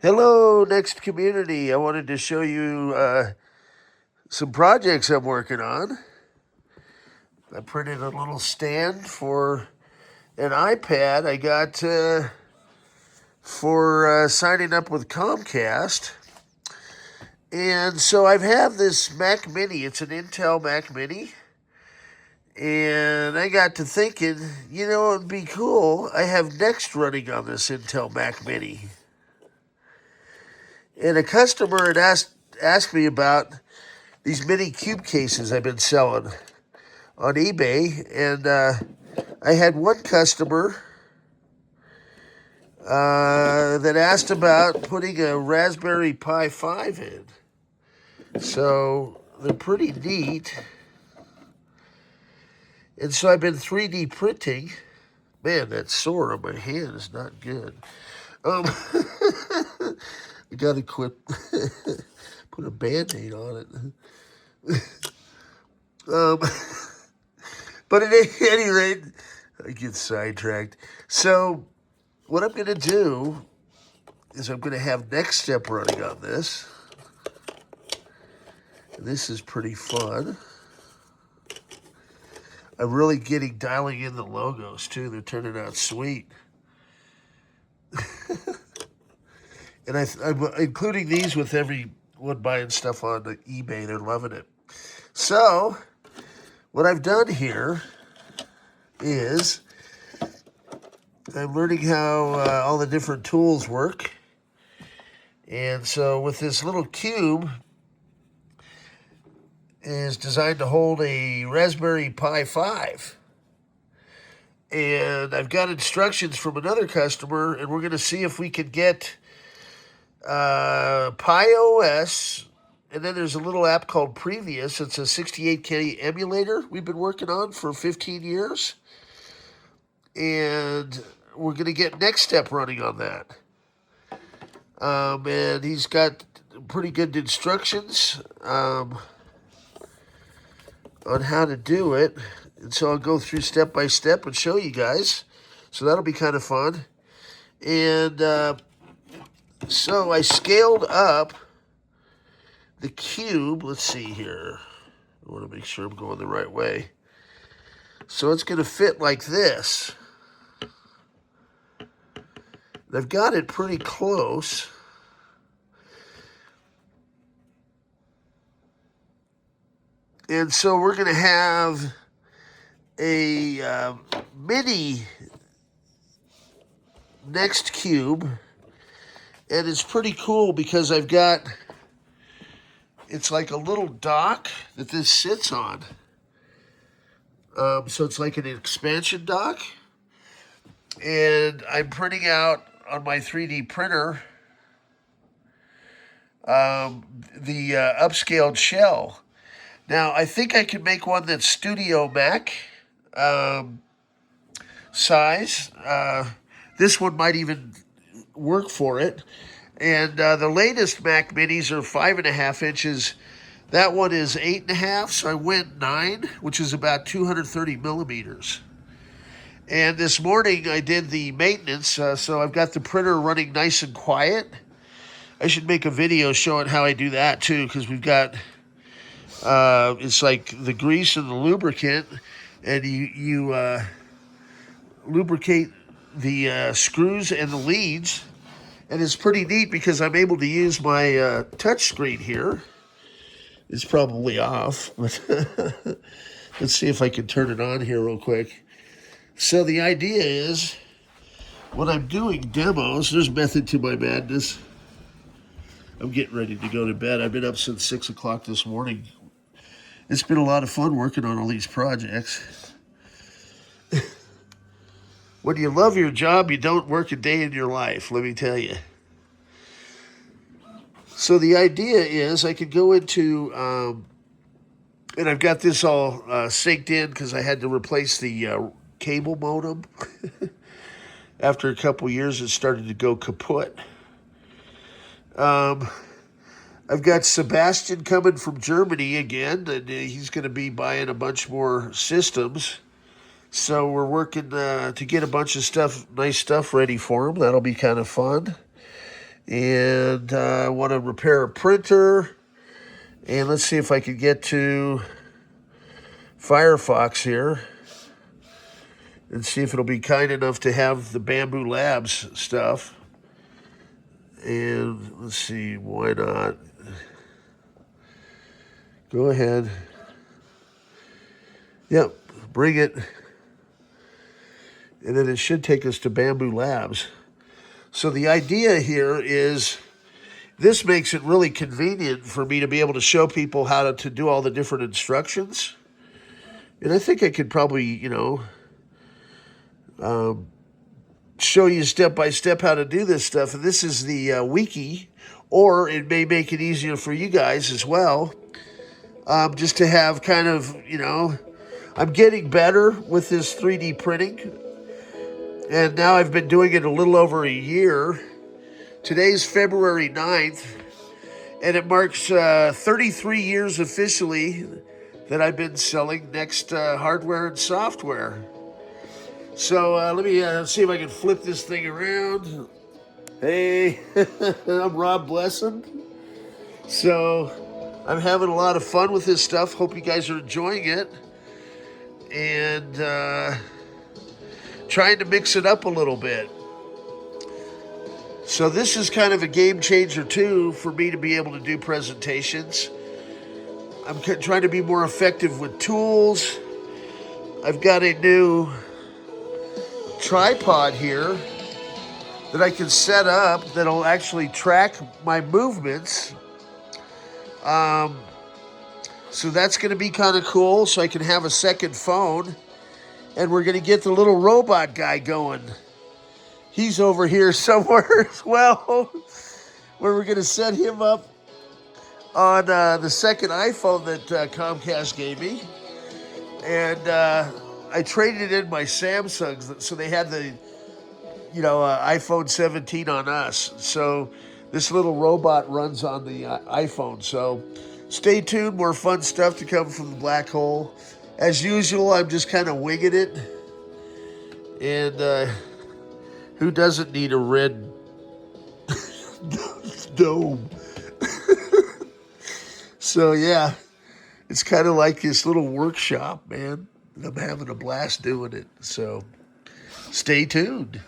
Hello, Next community. I wanted to show you some projects I'm working on. I printed a little stand for an iPad I got for signing up with Comcast. And so I have this Mac Mini. It's an Intel Mac Mini. And I got to thinking, it would be cool. I have NeXT running on this Intel Mac Mini. And a customer had asked me about these mini cube cases I've been selling on eBay. And I had one customer that asked about putting a Raspberry Pi 5 in. So they're pretty neat. And so I've been 3D printing. Man, that sore on my hand is not good. I gotta quit. Put a Band-Aid on it. But at any rate, I get sidetracked. So what I'm going to do is I'm going to have NeXTstep running on this. And this is pretty fun. I'm really dialing in the logos, too. They're turning out sweet. And I'm including these with everyone buying stuff on eBay. They're loving it. So what I've done here is I'm learning how all the different tools work. And so with this little cube is designed to hold a Raspberry Pi 5. And I've got instructions from another customer, and we're going to see if we can get Pi OS, and then there's a little app called Previous. It's a 68K emulator we've been working on for 15 years. And we're going to get NeXTstep running on that. And he's got pretty good instructions on how to do it. And so I'll go through step by step and show you guys. So that'll be kind of fun. And so I scaled up the cube. Let's see here. I want to make sure I'm going the right way. So it's going to fit like this. I've got it pretty close. And so we're going to have a mini NeXT cube. And it's pretty cool because it's like a little dock that this sits on. So it's like an expansion dock. And I'm printing out on my 3D printer the upscaled shell. Now, I think I can make one that's Studio Mac size. This one might even work for it. And the latest Mac Minis are 5.5 inches. That one is 8.5, so I went 9, which is about 230 millimeters. And this morning I did the maintenance, so I've got the printer running nice and quiet. I should make a video showing how I do that too, because we've got, it's like the grease and the lubricant, and you lubricate the screws and the leads. And it's pretty neat because I'm able to use my touch screen here. It's probably off, but let's see if I can turn it on here real quick. So the idea is, when I'm doing demos, there's method to my madness. I'm getting ready to go to bed. I've been up since 6 o'clock this morning. It's been a lot of fun working on all these projects. When you love your job, you don't work a day in your life, let me tell you. So the idea is I could go into, and I've got this all synced in because I had to replace the cable modem. After a couple years, it started to go kaput. I've got Sebastian coming from Germany again, and he's going to be buying a bunch more systems. So we're working to get a bunch of stuff, nice stuff ready for him. That'll be kind of fun. And I want to repair a printer. And let's see if I can get to Firefox here and see if it'll be kind enough to have the Bamboo Labs stuff. And let's see, why not? Go ahead. Yep, bring it. And then it should take us to Bamboo Labs. So the idea here is this makes it really convenient for me to be able to show people how to do all the different instructions. And I think I could probably, show you step by step how to do this stuff. And this is the wiki, or it may make it easier for you guys as well. Just to have kind of, I'm getting better with this 3D printing. And now I've been doing it a little over a year. Today's February 9th, and it marks 33 years officially that I've been selling NeXT hardware and software. So let me see if I can flip this thing around. Hey, I'm Rob Blessin. So I'm having a lot of fun with this stuff. Hope you guys are enjoying it. And trying to mix it up a little bit. So this is kind of a game changer too for me to be able to do presentations. I'm trying to be more effective with tools. I've got a new tripod here that I can set up that'll actually track my movements. So that's going to be kind of cool, so I can have a second phone. And we're going to get the little robot guy going. He's over here somewhere as well, where we're going to set him up on the second iPhone that Comcast gave me. And I traded in my Samsungs, so they had the, iPhone 17 on us. So this little robot runs on the iPhone. So stay tuned, more fun stuff to come from the black hole. As usual, I'm just kind of winging it. And who doesn't need a red dome? So yeah, it's kind of like this little workshop, man. I'm having a blast doing it. So stay tuned.